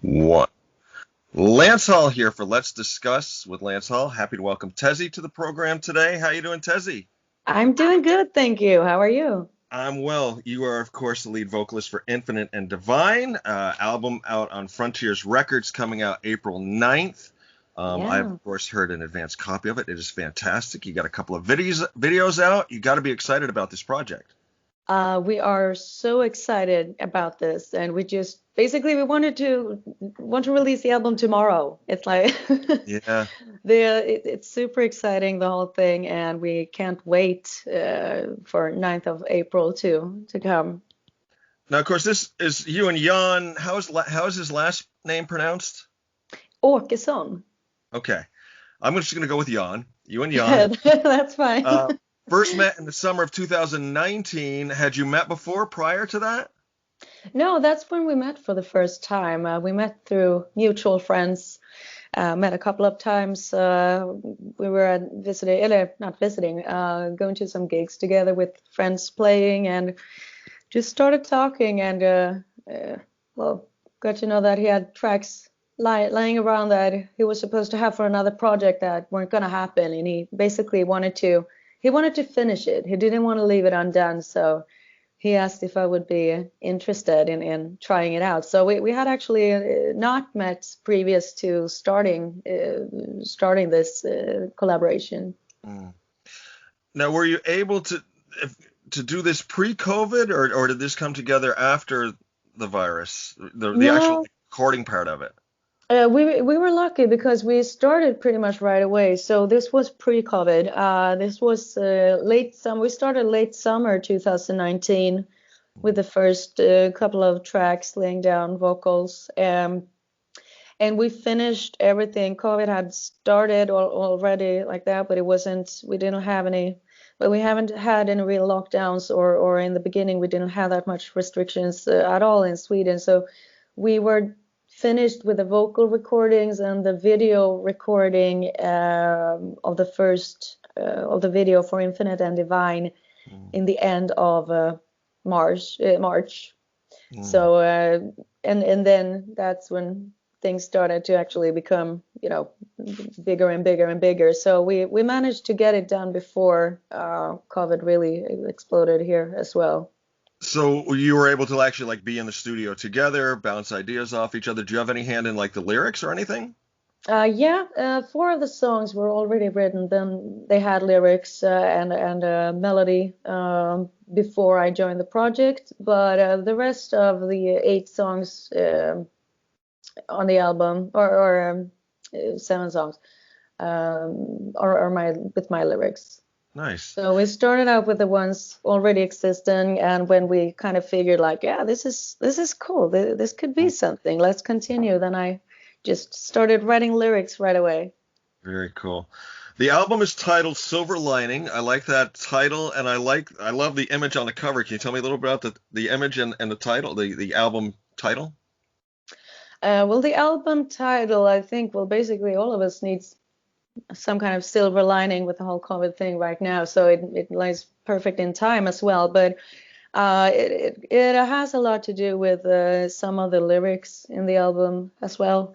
What? Lance Hall here for Let's Discuss with Lance Hall. Happy to welcome Tezzi to the program today. How you doing, Tezzi? I'm doing good, thank you. How are you? I'm well. You are, of course, the lead vocalist for Infinite and Divine, album out on Frontiers Records coming out April 9th. I've, Yeah. of course, heard an advanced copy of it. It is fantastic. You got a couple of videos out. You got to be excited about this project. We are so excited about this, and we just basically we want to release the album tomorrow. It's like Yeah. it's super exciting, the whole thing, and we can't wait for 9th of April to come. Now, of course, this is you and Jan. How is his last name pronounced? Åkesson. Okay. I'm just going to go with Jan. You and Jan. That's fine. Uh, First met in the summer of 2019. Had you met before prior to that? No, that's when we met for the first time. We met through mutual friends. Met a couple of times. We were not visiting, going to some gigs together with friends playing, and just started talking. And well, got to know that he had tracks lying around that he was supposed to have for another project that weren't gonna happen, and he basically wanted to finish it. He didn't want to leave it undone, so he asked if I would be interested in trying it out. So we had actually not met previous to starting this collaboration. Mm. Now, were you able to do this pre-COVID, or did this come together after the virus, the actual No, recording part of it? we were lucky because we started pretty much right away. So this was pre-COVID. This was late summer. We started late summer 2019 with the first couple of tracks, laying down vocals. And we finished everything. COVID had started already like that, but it wasn't. We didn't have any. But we haven't had any real lockdowns, or in the beginning we didn't have that much restrictions at all in Sweden. So we were finished with the vocal recordings and the video recording of the first of the video for Infinite and Divine Mm. in the end of March. Mm. So and then that's when things started to actually become, bigger and bigger and bigger. So we managed to get it done before COVID really exploded here as well. So you were able to actually like be in the studio together, bounce ideas off each other. Do you have any hand in like the lyrics or anything? Yeah, four of the songs were already written. Then they had lyrics and a melody before I joined the project. But the rest of the eight songs on the album, or seven songs, are my with my lyrics. Nice. So we started out with the ones already existing, and when we kind of figured like, yeah, this is cool. This could be something. Let's continue. Then I just started writing lyrics right away. Very cool. The album is titled Silver Lining. I like that title, and I love the image on the cover. Can you tell me a little bit about the image and the title, the album title? Well, the album title, I think, well, basically all of us needs some kind of silver lining with the whole COVID thing right now, so it lies perfect in time as well. But it has a lot to do with some of the lyrics in the album as well.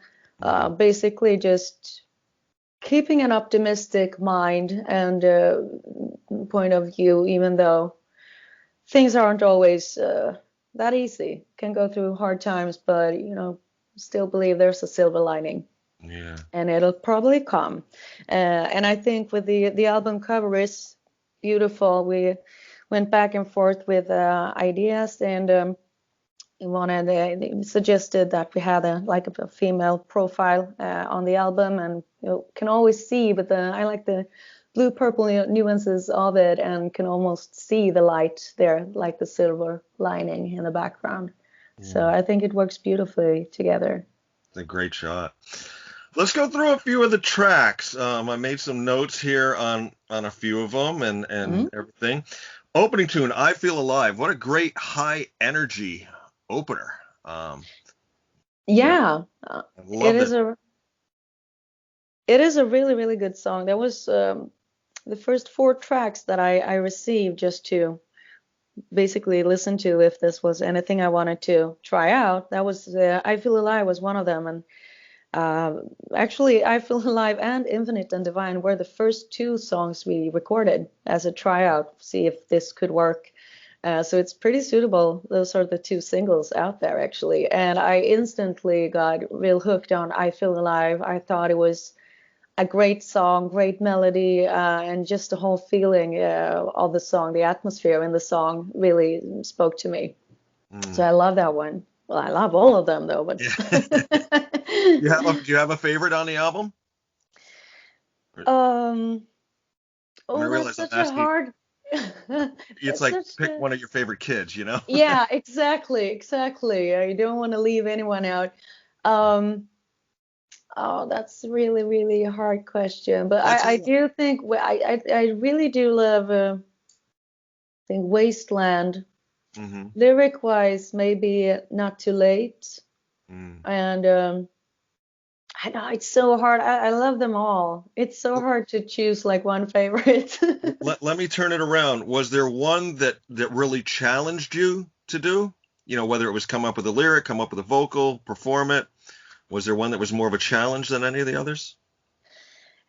Basically, just keeping an optimistic mind and point of view, even though things aren't always that easy. Can go through hard times, but still believe there's a silver lining, Yeah. and it'll probably come. And I think with the album cover is beautiful. We went back and forth with ideas, and we wanted they suggested that we had a female profile on the album, and can always see, but I like the blue purple nuances of it, and can almost see the light there, like the silver lining in the background. So Yeah. I think it works beautifully together. It's a great shot. Let's go through a few of the tracks. I made some notes here on a few of them and Mhm. everything. Opening tune, I Feel Alive. What a great high energy opener. Yeah, Yeah, I it loved is it. a really really good song. That was the first four tracks that I received just to basically listened to if this was anything I wanted to try out. That was I Feel Alive was one of them, and uh, actually I Feel Alive and Infinite and Divine were the first two songs we recorded as a tryout, see if this could work. So it's pretty suitable. Those are the two singles out there actually, and I instantly got real hooked on I Feel Alive. I thought it was a great song, great melody, and just the whole feeling of the song, the atmosphere in the song really spoke to me. So Mm. I love that one. Well, I love all of them though, but Yeah. Do you have a favorite on the album? um, I mean, I oh, that's realize I'm such a asking. hard. It's It's like such pick a. one of your favorite kids, you know? Yeah, exactly, exactly. I don't want to leave anyone out. Um, oh, that's really, really a hard question. But That's I all. do think I really do love I think Wasteland. Mm-hmm. Lyric wise, maybe Not Too Late. Mm. And I know it's so hard. I love them all. It's so hard to choose like one favorite. Let me turn it around. Was there one that really challenged you to do? You know, whether it was come up with a lyric, come up with a vocal, perform it. Was there one that was more of a challenge than any of the others?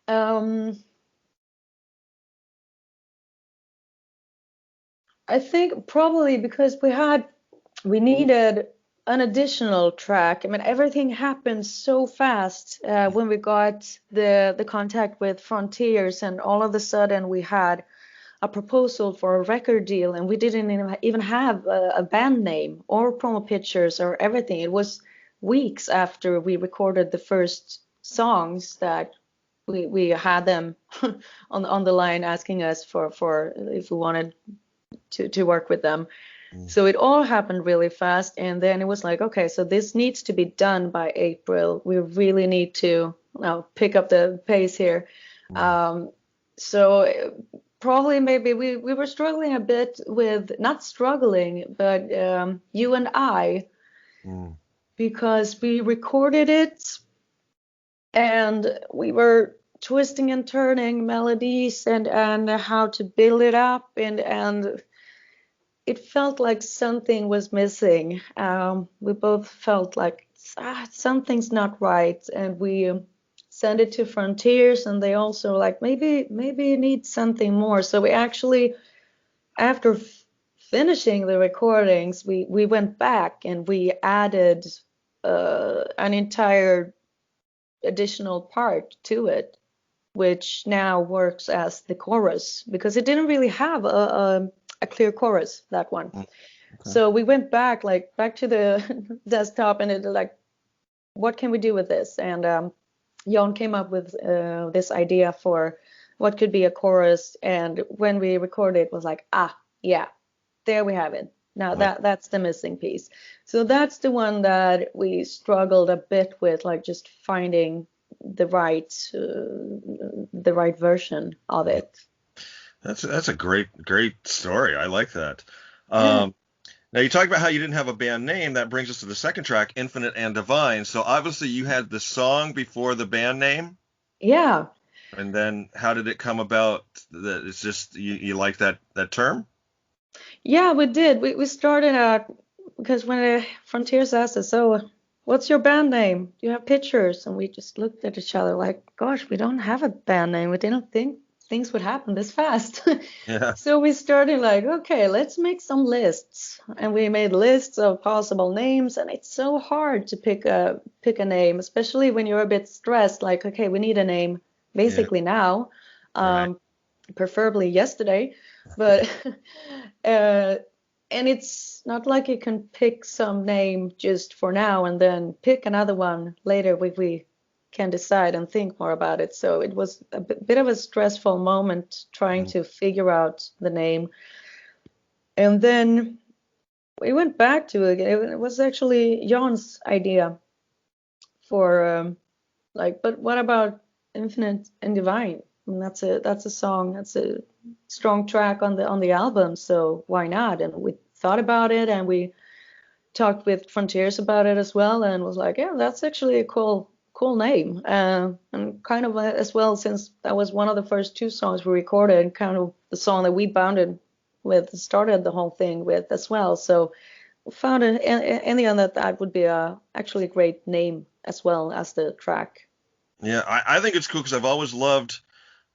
um, I think probably because we needed an additional track. I mean, everything happened so fast when we got the contact with Frontiers, and all of a sudden we had a proposal for a record deal, and we didn't even have a band name or promo pictures or everything. It was weeks after we recorded the first songs that we had them on the line asking us for if we wanted to work with them. Mm. So it all happened really fast, and then it was like, okay, so this needs to be done by April. We really need to now pick up the pace here. Mm. Um, so probably maybe we were struggling a bit with, not struggling, but you and I, Mm. because we recorded it and we were twisting and turning melodies and how to build it up, and it felt like something was missing. We both felt like something's not right, and we sent it to Frontiers, and they also like maybe you need something more. So we actually, after finishing the recordings, we went back and we added an entire additional part to it, which now works as the chorus because it didn't really have a clear chorus, that one. Mm. Okay. So we went back, like back to the desktop, and it like, what can we do with this? And Jon came up with this idea for what could be a chorus. And when we recorded, it was like, yeah, there we have it. Now Like, that's the missing piece. So that's the one that we struggled a bit with, like just finding the right version of mm. it. That's a great story. I like that. Yeah. Now you talked about how you didn't have a band name. That brings us to the second track, Infinite and Divine. So obviously you had the song before the band name, Yeah. and then how did it come about that it's just you like that term? Yeah, we did. We started out because when Frontiers asked us, so what's your band name? Do you have pictures? And we just looked at each other like, gosh, we don't have a band name. We didn't think things would happen this fast. Yeah. So we started like, okay, let's make some lists. And we made lists of possible names, and it's so hard to pick a name, especially when you're a bit stressed, like, okay, we need a name Yeah. basically now. Right. Um, Preferably yesterday, but uh, and it's not like you can pick some name just for now and then pick another one later if we can decide and think more about it. So it was a bit of a stressful moment trying Mm. to figure out the name. And then we went back to it. It was actually Jan's idea for like, but what about Infinite and Divine? I mean, that's a song, that's a strong track on the album, so why not? And we thought about it, and we talked with Frontiers about it as well, and was like, yeah, that's actually a cool name, and kind of as well, since that was one of the first two songs we recorded, and kind of the song that we bonded started the whole thing with as well. So found in the end that would be actually a great name as well as the track. Yeah, I think it's cool because I've always loved,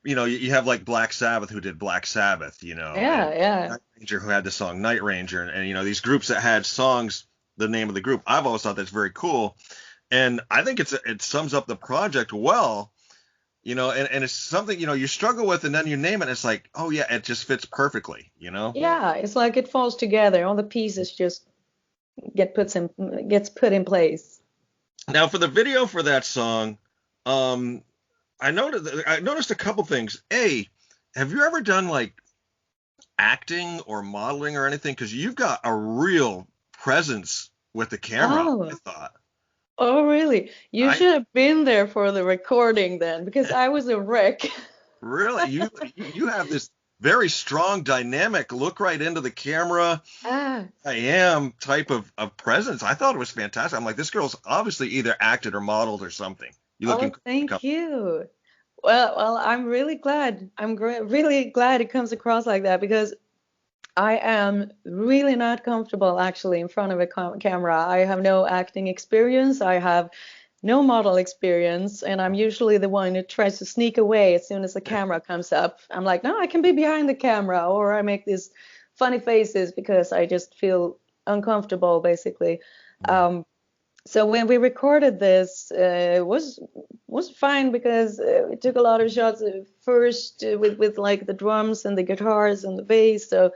you have like Black Sabbath who did Black Sabbath, Yeah, and yeah. Night Ranger who had the song Night Ranger, and these groups that had songs, the name of the group. I've always thought that's very cool, and I think it sums up the project well, and it's something you struggle with, and then you name it, and it's like, oh yeah, it just fits perfectly. Yeah, it's like it falls together. All the pieces just gets put in place. Now for the video for that song, um, I noticed a couple things. A, have you ever done like acting or modeling or anything? Because you've got a real presence with the camera, Oh, I thought. oh, really? You I should have been there for the recording then, because I was a wreck. really, you have this very strong dynamic look right into the camera. Ah, I am type of presence. I thought it was fantastic. I'm like, this girl's obviously either acted or modeled or something. You look oh, incredible. thank you. Well, I'm really glad. Really glad it comes across like that because I am really not comfortable actually in front of a camera. I have no acting experience. I have no model experience, and I'm usually the one who tries to sneak away as soon as the camera comes up. I'm like, no, I can be behind the camera, or I make these funny faces because I just feel uncomfortable, basically. Um, so when we recorded this, it was fine because we took a lot of shots first with like the drums and the guitars and the bass. So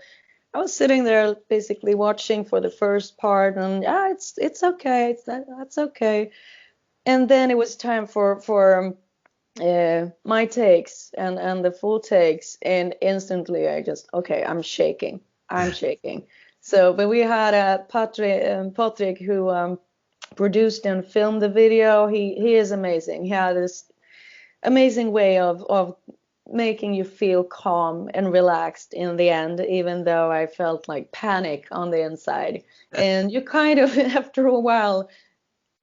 I was sitting there basically watching for the first part, and yeah, it's okay, that's okay. And then it was time for my takes and the full takes, and instantly I just okay, I'm shaking. So, but we had Patrick who produced and filmed the video. He is amazing. He had this amazing way of making you feel calm and relaxed in the end, even though I felt like panic on the inside. And you kind of after a while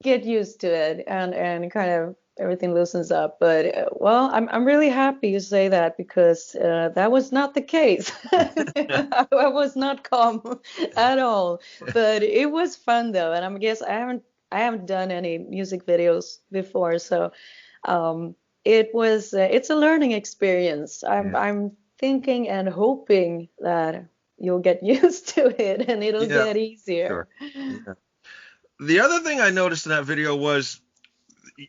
get used to it, and kind of everything loosens up. But well, I'm really happy you say that because that was not the case. I was not calm at all, but it was fun though, and I guess I haven't done any music videos before, so it's a learning experience. I'm Yeah. I'm thinking and hoping that you'll get used to it and it'll Yeah, get easier. sure. Yeah. The other thing I noticed in that video was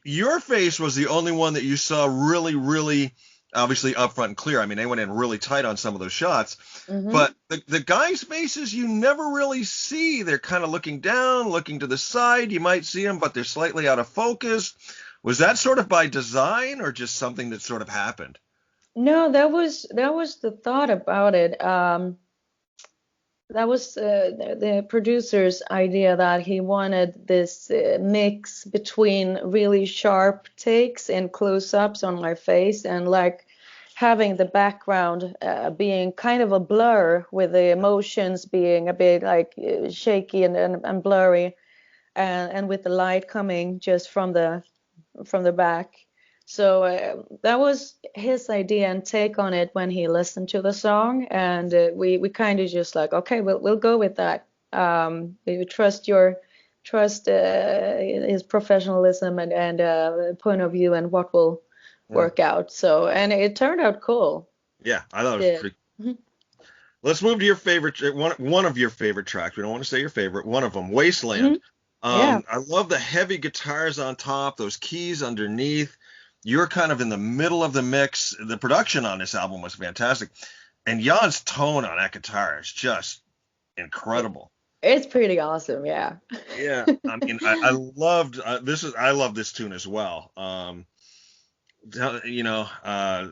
your face was the only one that you saw really, really obviously upfront and clear. I mean, they went in really tight on some of those shots, Hmm. but the guys' faces you never really see. They're kind of looking down, looking to the side. You might see them, but they're slightly out of focus. Was that sort of by design or just something that sort of happened? No, that was the thought about it. That was the producer's idea that he wanted this mix between really sharp takes and close-ups on my face and like having the background being kind of a blur with the emotions being a bit like shaky and blurry and with the light coming just from the back. So that was his idea and take on it when he listened to the song, and we kind of just like, okay, we'll go with that. We trust his professionalism and point of view and what will Yeah. work out. So and it turned out cool. Yeah, I thought it was Did. pretty. Let's move to your favorite, one of your favorite tracks. We don't want to say your favorite, one of them, Hmm. Wasteland. Yeah. I love the heavy guitars on top, those keys underneath. You're kind of in the middle of the mix. The production on this album was fantastic, and Jan's tone on that guitar is just incredible. It's pretty awesome. Yeah. Yeah, I mean, I loved I love this tune as well.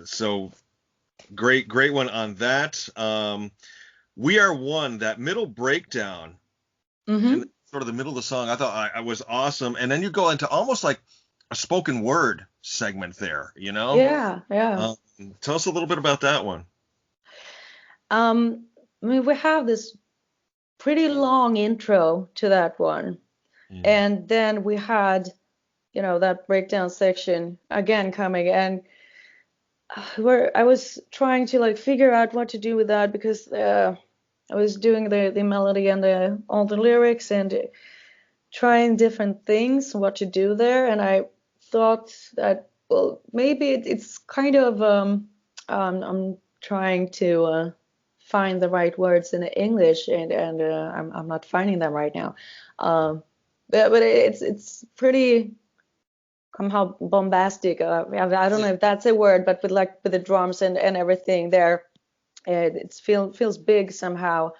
So great one on that. We Are One, that middle breakdown in Hmm. sort of the middle of the song, I thought I was awesome. And then you go into almost like a spoken word segment there. Yeah. Yeah. Um, Tell us a little bit about that one. I mean, we have this pretty long intro to that one. Yeah. And then we had, that breakdown section again coming, and where I was trying to like figure out what to do with that because I was doing the melody and all the lyrics and trying different things, what to do there. And I thought that, well, maybe it's kind of, I'm trying to find the right words in English, and I'm not finding them right now. But it's pretty somehow bombastic. I don't know if that's a word, but with the drums and everything there, it feels big somehow.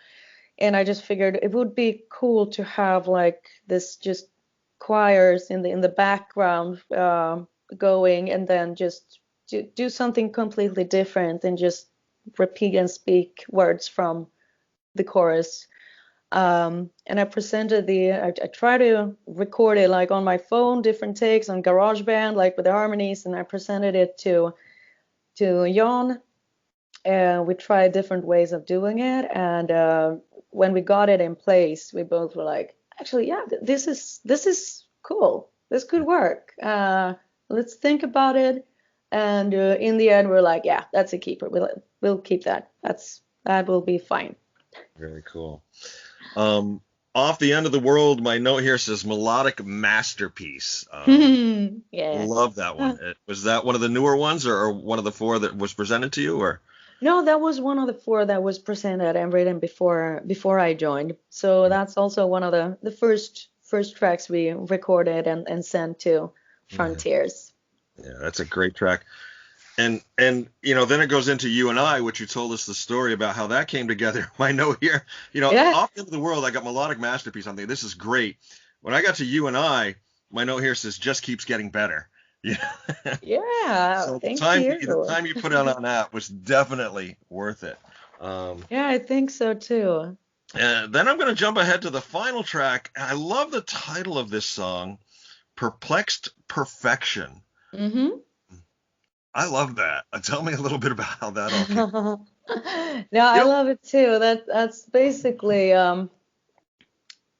And I just figured it would be cool to have like this just choirs in the background going, and then just do something completely different and just repeat and speak words from the chorus. And I presented I tried to record it like on my phone, different takes on GarageBand, like with the harmonies, and I presented it to Jan. We tried different ways of doing it, and when we got it in place, we both were like, actually, yeah, this is cool. This could work. Let's think about it. And in the end, we're like, yeah, that's a keeper. We'll keep that. That will be fine. Very cool. Off the End of the World, my note here says melodic masterpiece. Yeah. Love that one. Was that one of the newer ones, or one of the four that was presented to you, or? No, that was one of the four that was presented and written before I joined. So that's also one of the first tracks we recorded and sent to Frontiers. Yeah, that's a great track. And then it goes into You and I, which you told us the story about how that came together. My note here, Off the End of the World, I got melodic masterpiece. I'm thinking, this is great. When I got to You and I, my note here says just keeps getting better. Yeah. Yeah. So thank the you. time you put out on that was definitely worth it. Yeah, I think so too. And then I'm going to jump ahead to the final track. I love the title of this song, Perplexed Perfection. Mm-hmm. I love that. Tell me a little bit about how that all came. No, I love it too. That's basically that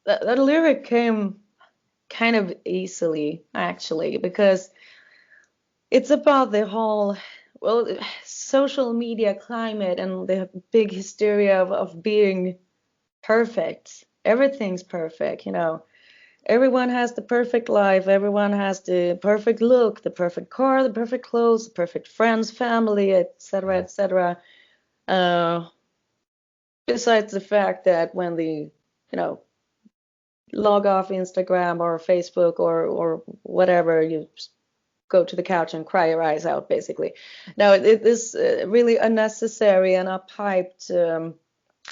lyric came kind of easily, actually, because it's about the whole, well, social media climate and the big hysteria of being perfect. Everything's perfect, Everyone has the perfect life. Everyone has the perfect look, the perfect car, the perfect clothes, the perfect friends, family, etc., etc. Besides the fact that when log off Instagram or Facebook or whatever, you go to the couch and cry your eyes out, basically. Now, it is really unnecessary and uphyped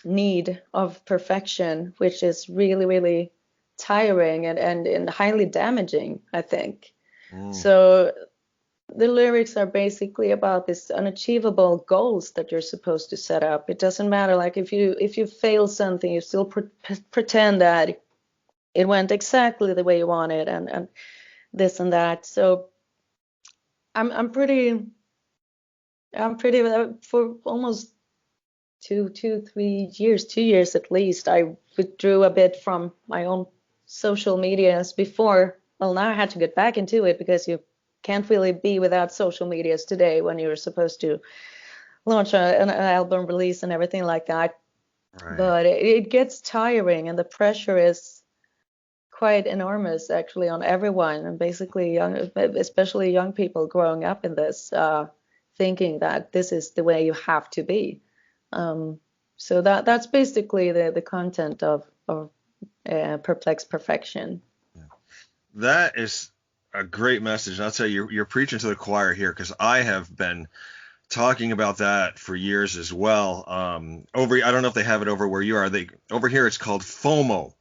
need of perfection, which is really, really tiring and highly damaging, I think. So the lyrics are basically about this unachievable goals that you're supposed to set up. It doesn't matter, like if you fail something, you still pretend that it went exactly the way you wanted and this and that. So I'm pretty for almost 2 years at least, I withdrew a bit from my own social medias before. Well, now I had to get back into it because you can't really be without social medias today when you're supposed to launch an album release and everything like that. Right. But it gets tiring, and the pressure is quite enormous actually on everyone, and basically especially young people growing up in this, thinking that this is the way you have to be. So that's basically the content of Perplexed Perfection. That is a great message. And I'll tell you, you're preaching to the choir here, because I have been talking about that for years as well. I don't know if they have it over where you are. Over here it's called FOMO.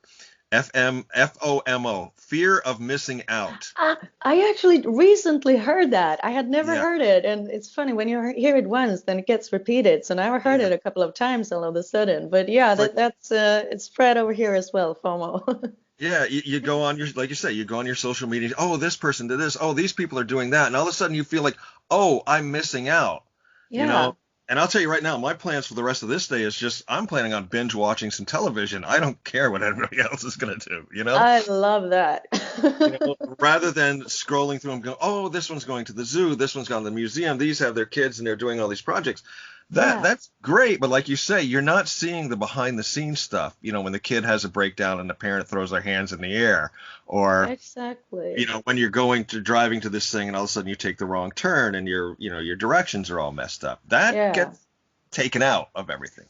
FOMO, fear of missing out. I actually recently heard that. I had never heard it, and it's funny when you hear it once, then it gets repeated. So now I heard it a couple of times all of a sudden. But yeah, that's it's spread over here as well, FOMO. Yeah, you go on like you say, you go on your social media. Oh, this person did this. Oh, these people are doing that, and all of a sudden you feel like, oh, I'm missing out. Yeah. And I'll tell you right now, my plans for the rest of this day is just I'm planning on binge watching some television. I don't care what everybody else is going to do, I love that. Rather than scrolling through and going, oh, this one's going to the zoo, this one's gone to the museum, these have their kids and they're doing all these projects. Yeah, That's great, but like you say, you're not seeing the behind the scenes stuff. When the kid has a breakdown and the parent throws their hands in the air, or exactly. when you're driving to this thing and all of a sudden you take the wrong turn and your directions are all messed up. That Yeah. gets taken out of everything.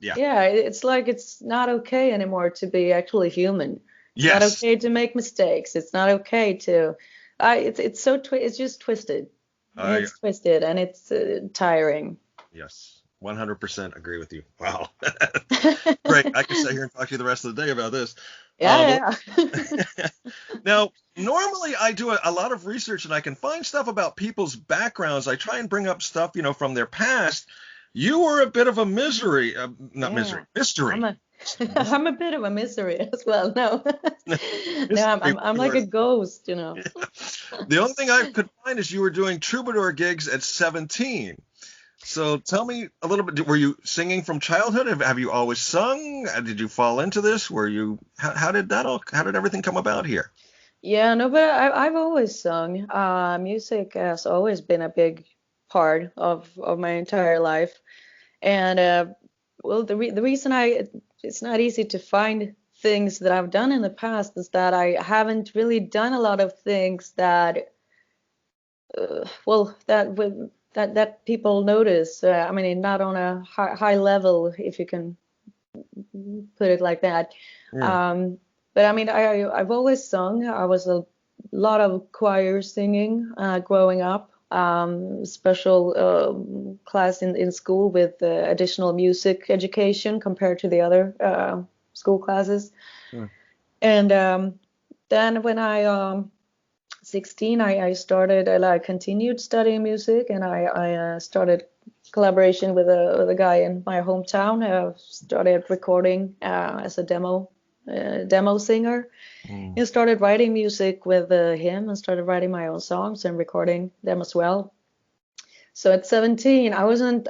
Yeah. Yeah, it's like it's not okay anymore to be actually human. It's not Yes. okay to make mistakes. It's not okay to it's so it's just twisted. I It's twisted and it's tiring. Yes. 100% agree with you. Wow. Great. I could sit here and talk to you the rest of the day about this. Um, Yeah, yeah. Now, normally I do a lot of research and I can find stuff about people's backgrounds. I try and bring up stuff, from their past. You were a bit of a misery, not Yeah. misery, I'm mystery. a I'm a bit of a misery as well. No. No, Mystery I'm like a tours. ghost. The only thing I could find is you were doing troubadour gigs at 17. So tell me a little bit. Were you singing from childhood? Have you always sung? Did you fall into this? Were you? How did how did everything come about here? Yeah, no, but I've always sung. Music has always been a big part of my entire life. And well, the reason it's not easy to find things that I've done in the past is that I haven't really done a lot of things that well that people notice. I mean, not on a high level, if you can put it like that. Yeah. But I mean, I've always sung. I was a lot of choir singing growing up. Special class in school with additional music education compared to the other school classes. Yeah. And then when I 16, I started, I continued studying music, and I started collaboration with a guy in my hometown. I started recording as a demo singer, Mm. and started writing music with him, and started writing my own songs and recording them as well. So at 17, I wasn't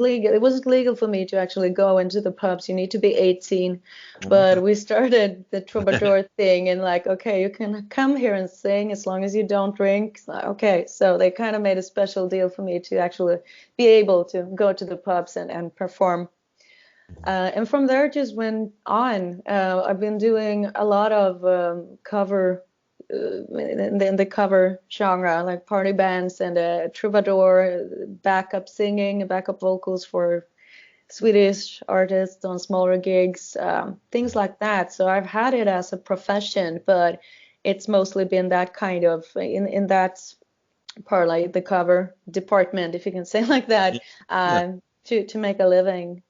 legal. It wasn't legal for me to actually go into the pubs. You need to be 18. Okay. But we started the troubadour thing and like, okay, you can come here and sing as long as you don't drink. It's like, okay, so they kind of made a special deal for me to actually be able to go to the pubs and perform. And from there, it just went on. I've been doing a lot of cover in the cover genre, like party bands and troubadour, backup singing, backup vocals for Swedish artists on smaller gigs, things like that. So I've had it as a profession, but it's mostly been that kind of in that part, like the cover department, if you can say like Yeah. that, Yeah. to make a living. Yeah.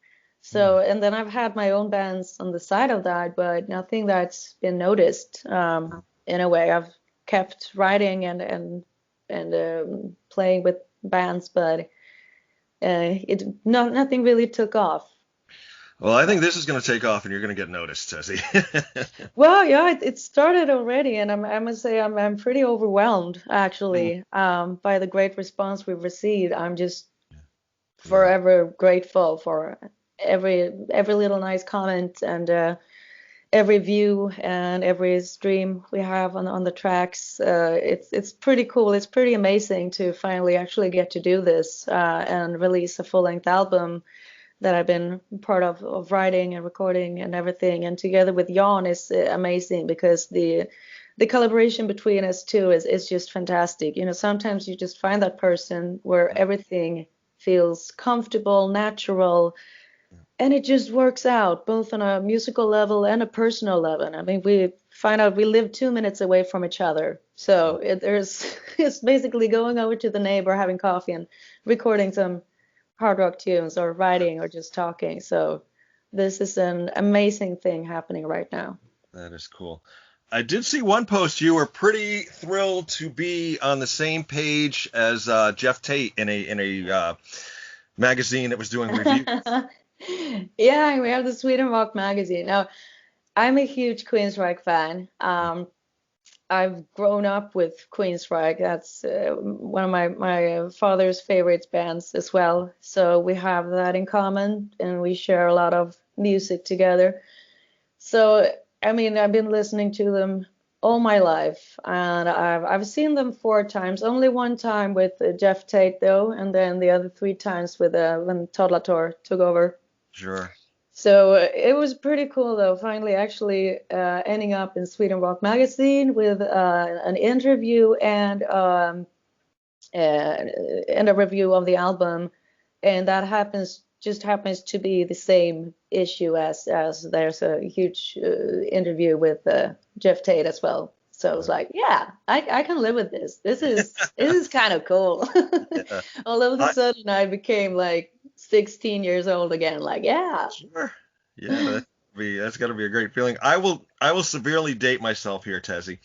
So, and then I've had my own bands on the side of that, but nothing that's been noticed. In a way, I've kept writing and playing with bands, but it no nothing really took off. Well, I think this is going to take off, and you're going to get noticed, Tezzi. Well, yeah, it started already, and I must say I'm pretty overwhelmed Mm. actually by the great response we've received. I'm just Yeah. forever grateful for every little nice comment and every view and every stream we have on the tracks. It's pretty cool. It's pretty amazing to finally actually get to do this and release a full-length album that I've been part of writing and recording and everything. And together with Jan is amazing because the collaboration between us two is just fantastic. Sometimes you just find that person where everything feels comfortable, natural, and it just works out both on a musical level and a personal level. I mean, we find out we live 2 minutes away from each other, so there's it's basically going over to the neighbor, having coffee, and recording some hard rock tunes, or writing, or just talking. So this is an amazing thing happening right now. That is cool. I did see one post. You were pretty thrilled to be on the same page as Jeff Tate in a magazine that was doing reviews. Yeah, we have the Sweden Rock magazine. Now, I'm a huge Queensryche fan. I've grown up with Queensryche. That's one of my father's favorite bands as well. So we have that in common, and we share a lot of music together. So, I mean, I've been listening to them all my life, and I've seen them 4 times. Only one time with Jeff Tate though, and then the other 3 times with when Todd Latour took over. Sure. So it was pretty cool though. Finally, actually ending up in Sweden Rock Magazine with an interview and a review of the album, and that happens to be the same issue as there's a huge interview with Jeff Tate as well. So I was like, yeah, I can live with this. This is kind of cool. Yeah. All of a sudden, I became like 16 years old again. Like, yeah. Sure. Yeah, that's got to be a great feeling. I will severely date myself here, Tezzi.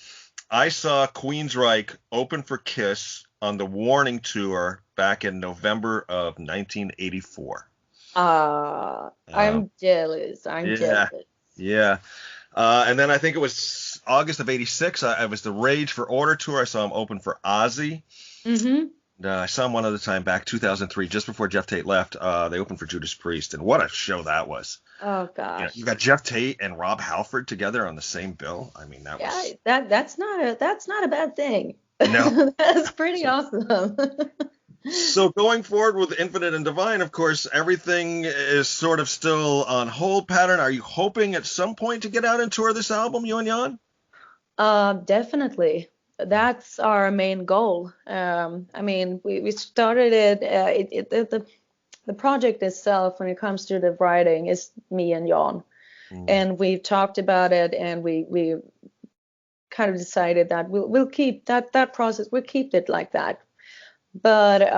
I saw Queensryche open for Kiss on the Warning Tour back in November of 1984. I'm jealous. I'm Yeah, jealous. yeah. And then I think it was August of '86. I was the Rage for Order tour. I saw him open for Ozzy. Mm-hmm. I saw him one other time back 2003, just before Jeff Tate left. They opened for Judas Priest, and what a show that was! Oh gosh. You got Jeff Tate and Rob Halford together on the same bill. I mean, that was that's not a bad thing. No. That's pretty awesome. So going forward with Infinite and Divine, of course, everything is sort of still on hold pattern. Are you hoping at some point to get out and tour this album, you and Jan? Definitely. That's our main goal. I mean, we started the project itself, when it comes to the writing, is me and Jan. And we've talked about it, and we kind of decided that we'll keep that process. We'll keep it like that. But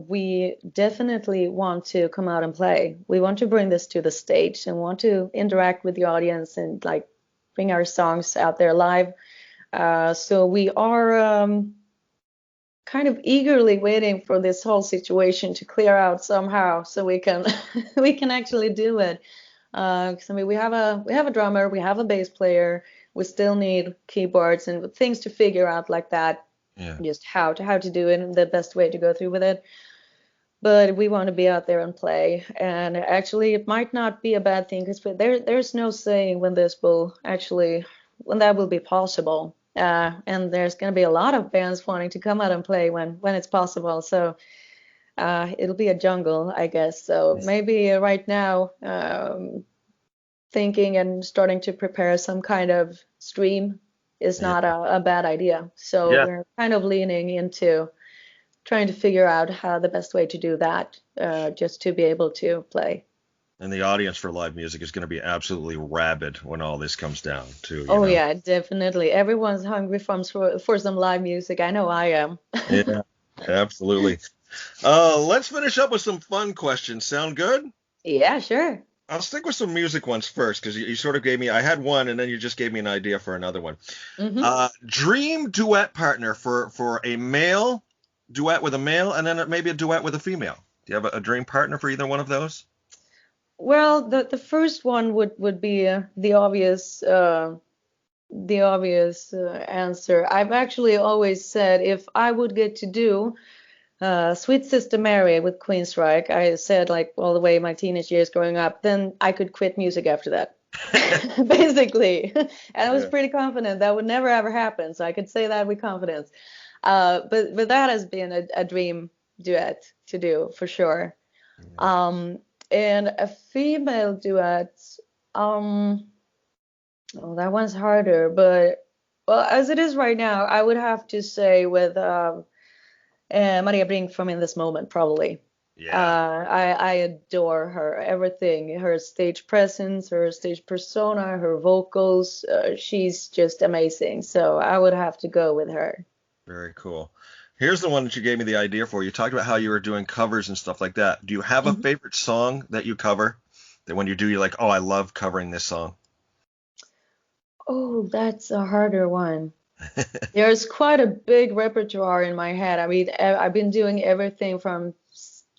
we definitely want to come out and play. We want to bring this to the stage and want to interact with the audience and like bring our songs out there live. So we are kind of eagerly waiting for this whole situation to clear out somehow, so we can we can actually do it. 'Cause I mean, we have a drummer, we have a bass player, we still need keyboards and things to figure out like that. Yeah. Just how to do it and the best way to go through with it. But we want to be out there and play. And actually, it might not be a bad thing, because there's no saying when that will be possible. And there's going to be a lot of bands wanting to come out and play when it's possible. So it'll be a jungle, I guess. So maybe right now, thinking and starting to prepare some kind of stream is not a bad idea. So we're kind of leaning into trying to figure out how the best way to do that, just to be able to play. And the audience for live music is going to be absolutely rabid when all this comes down, too. Oh, yeah, definitely. Everyone's hungry for some live music. I know I am. Yeah, absolutely. Let's finish up with some fun questions. Sound good? Yeah, sure. I'll stick with some music ones first, because you sort of gave me, I had one, and then you just gave me an idea for another one. Dream duet partner for a male duet with a male, and then maybe a duet with a female. Do you have a dream partner for either one of those? Well, the first one would be the obvious answer. I've actually always said, if I would get to do Sweet Sister Mary with Queensryche, I said, like, all the way my teenage years growing up, then I could quit music after that. Basically. And I was pretty confident that would never ever happen, so I could say that with confidence. But that has been a dream duet to do, for sure. And a female duet, that one's harder, but well, as it is right now, I would have to say with Maria Brink from In This Moment, probably. I adore her, everything, her stage presence, her stage persona, her vocals. She's just amazing. So I would have to go with her. Very cool. Here's the one that you gave me the idea for. You talked about how you were doing covers and stuff like that. Do you have a favorite song that you cover, that when you do, you're like, oh, I love covering this song? Oh, that's a harder one. There's quite a big repertoire in my head. I mean, I've been doing everything from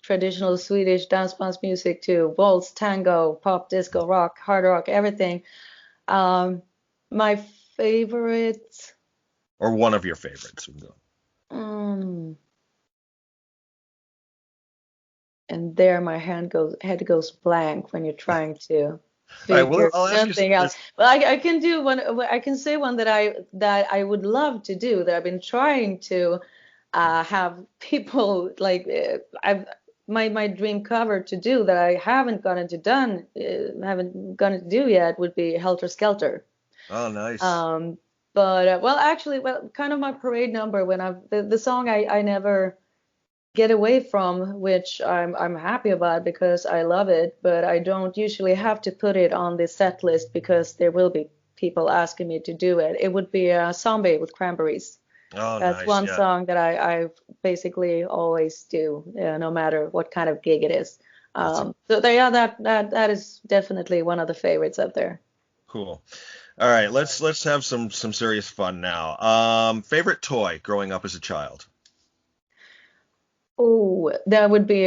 traditional Swedish dance music to waltz, tango, pop, disco, rock, hard rock, everything. My favorite, or one of your favorites. And there my head goes blank when you're trying to All right. Well, Figure I'll ask you something else. this. Well, I can do one. I can say one that I would love to do, that I've been trying to have people like I've my dream cover to do, that I haven't gotten to do yet, would be Helter Skelter. Oh, nice. But well, actually, well, kind of my parade number, when the song I never get away from, which I'm happy about because I love it, but I don't usually have to put it on the set list because there will be people asking me to do it. It would be a Zombie with Cranberries. Oh, That's nice. one Yeah. song that I basically always do, no matter what kind of gig it is. That's Yeah, that is definitely one of the favorites up there. cool. All right. Let's have some serious fun now. Favorite toy growing up as a child? Oh, that would be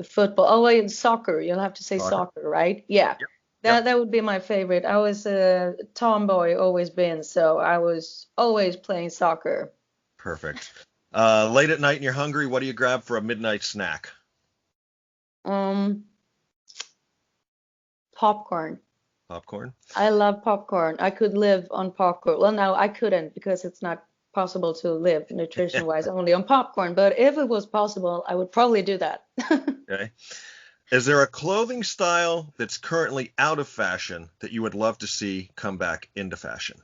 football. Oh, wait, soccer. You'll have to say Soccer. soccer, right? Yeah. Yep. Yep. That would be my favorite. I was a tomboy, always been, so I was always playing soccer. Perfect. Late at night and you're hungry, what do you grab for a midnight snack? Um, Popcorn. Popcorn? I love popcorn. I could live on popcorn. Well, no, I couldn't because it's not possible to live nutrition-wise only on popcorn. But if it was possible, I would probably do that. Okay. Is there a clothing style that's currently out of fashion that you would love to see come back into fashion?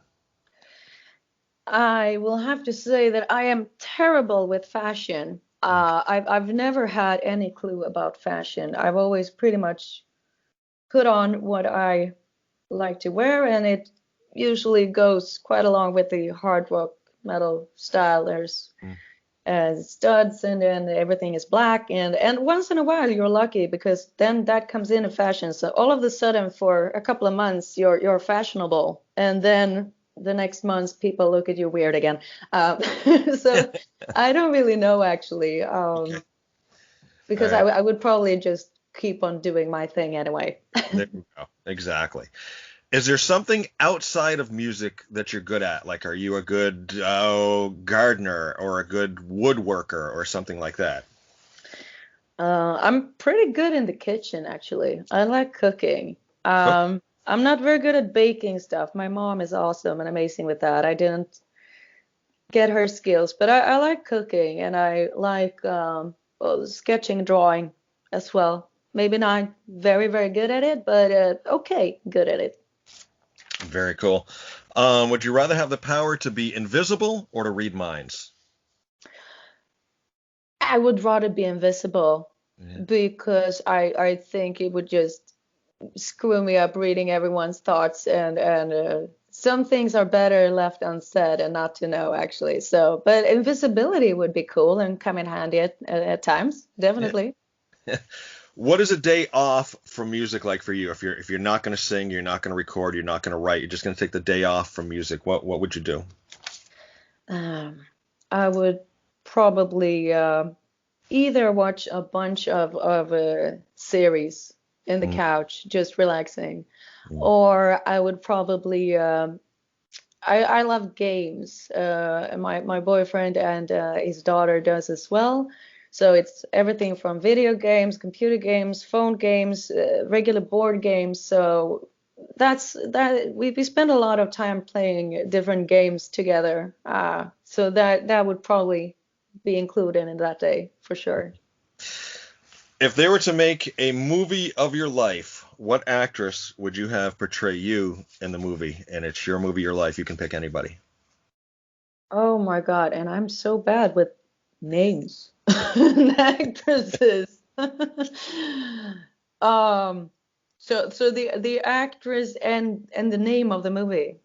I will have to say that I am terrible with fashion. I've never had any clue about fashion. I've always pretty much put on what I like to wear, and it usually goes quite along with the hard rock metal style. There's Mm. studs, and then everything is black, and once in a while you're lucky because then that comes into fashion. So all of a sudden, for a couple of months, you're fashionable, and then the next month people look at you weird again. Um, so I don't really know actually, Okay. All because right. I would probably just keep on doing my thing anyway. There you go. Exactly. Is there something outside of music that you're good at? Like, are you a good gardener or a good woodworker or something like that? I'm pretty good in the kitchen, actually. I like cooking. Cook. I'm not very good at baking stuff. My mom is awesome and amazing with that. I didn't get her skills, but I like cooking, and I like well, sketching, drawing as well. Maybe not very, very good at it, but okay, good at it. Very cool. Would you rather have the power to be invisible or to read minds? I would rather be invisible Yeah. because I think it would just screw me up reading everyone's thoughts, and some things are better left unsaid and not to know actually. So, but invisibility would be cool and come in handy at times, Yeah. definitely. What is a day off from music like for you? If you're not going to sing, you're not going to record, you're not going to write, you're just going to take the day off from music. What would you do? Um, I would probably either watch a bunch of series in the Mm, couch, just relaxing, mm, or I would probably I love games. My boyfriend and his daughter does as well. So it's everything from video games, computer games, phone games, regular board games. So we spend a lot of time playing different games together. So that would probably be included in that day for sure. If they were to make a movie of your life, what actress would you have portray you in the movie? And it's your movie, your life. You can pick anybody. Oh my God, and I'm so bad with names and actresses. Um, so the actress and the name of the movie.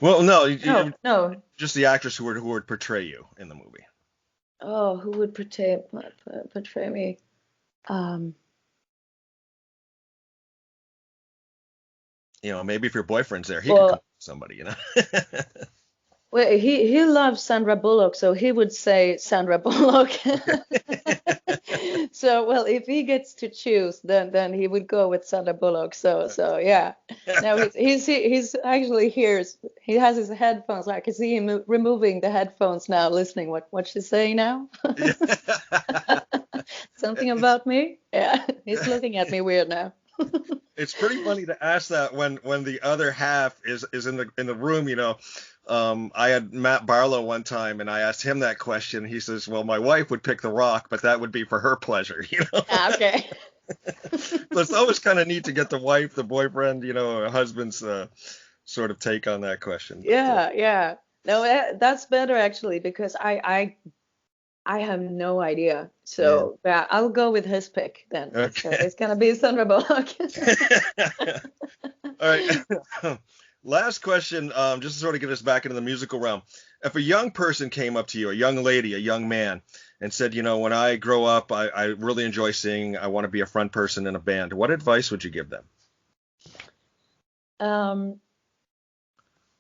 Well, no, No, no. just the actress who would portray you in the movie. Oh, who would portray me? Um, Maybe if your boyfriend's there, he could come well, up with somebody. well, he loves Sandra Bullock, so he would say Sandra Bullock. So, well, if he gets to choose, then he would go with Sandra Bullock. So yeah. Now he's actually here. He has his headphones. I can see him removing the headphones now, listening what she's saying now. Something about me? Yeah, he's looking at me weird now. It's pretty funny to ask that when the other half is in the room, you know. I had Matt Barlow one time, and I asked him that question. He says, "Well, my wife would pick the rock, but that would be for her pleasure, you know." Okay. So it's always kind of neat to get the wife, the boyfriend, you know, a husband's sort of take on that question. But Yeah, yeah. No, that's better actually because I have no idea. yeah, So yeah, I'll go with his pick then. So okay. it's gonna be Sandra Bullock. All right. Last question, just to sort of get us back into the musical realm. If a young person came up to you, a young lady, a young man, and said, you know, when I grow up, I really enjoy singing, I want to be a front person in a band, what advice would you give them? Um,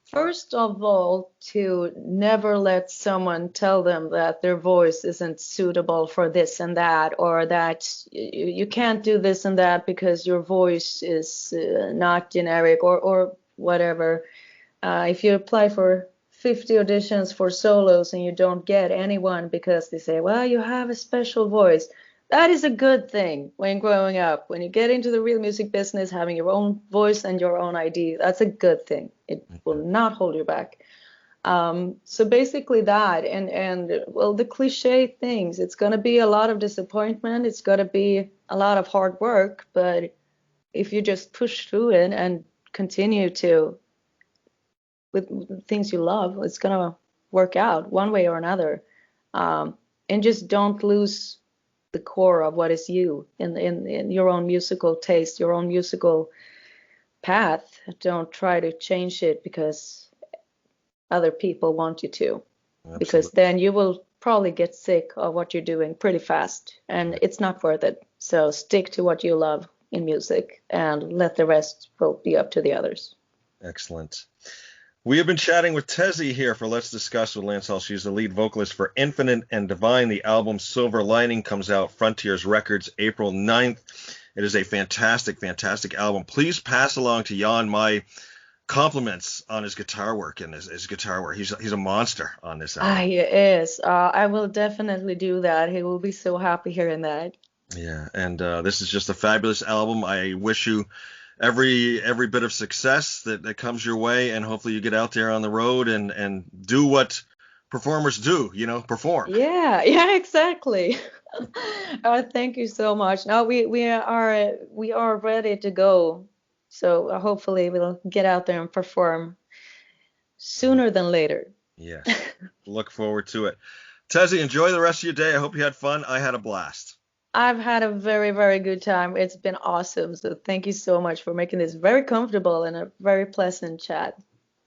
First of all, to never let someone tell them that their voice isn't suitable for this and that, or that you can't do this and that because your voice is not generic, or whatever. If you apply for 50 auditions for solos and you don't get anyone because they say, well, you have a special voice, that is a good thing when growing up. When you get into the real music business, having your own voice and your own ID, that's a good thing. It will not hold you back. So basically that, and well, the cliche things, it's going to be a lot of disappointment. It's going to be a lot of hard work, but if you just push through it and continue to with things you love, it's gonna work out one way or another. And just don't lose the core of what is you in your own musical taste, your own musical path. Don't try to change it because other people want you to, because Absolutely. then you will probably get sick of what you're doing pretty fast, and it's not worth it. So stick to what you love in music and let the rest will be up to the others. Excellent. We have been chatting with Tezzi here for Let's Discuss with Lance Hall. She's the lead vocalist for Infinite and Divine. The album Silver Lining comes out Frontiers Records April 9th. It is a fantastic, fantastic album. Please pass along to Jan my compliments on his guitar work and his guitar work. He's a monster on this album. He is. I will definitely do that. He will be so happy hearing that. Yeah, and this is just a fabulous album. I wish you every bit of success that comes your way, and hopefully you get out there on the road and do what performers do, you know, perform. Yeah, yeah, exactly. Thank you so much. Now we are ready to go. So hopefully we'll get out there and perform sooner than later. Yes. Look forward to it. Tezzi, enjoy the rest of your day. I hope you had fun. I had a blast. I've had a very, very good time. It's been awesome. So thank you so much for making this very comfortable and a very pleasant chat.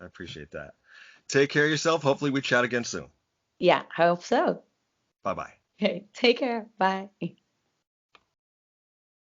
I appreciate that. Take care of yourself. Hopefully we chat again soon. Yeah, I hope so. Bye-bye. Okay, take care. Bye.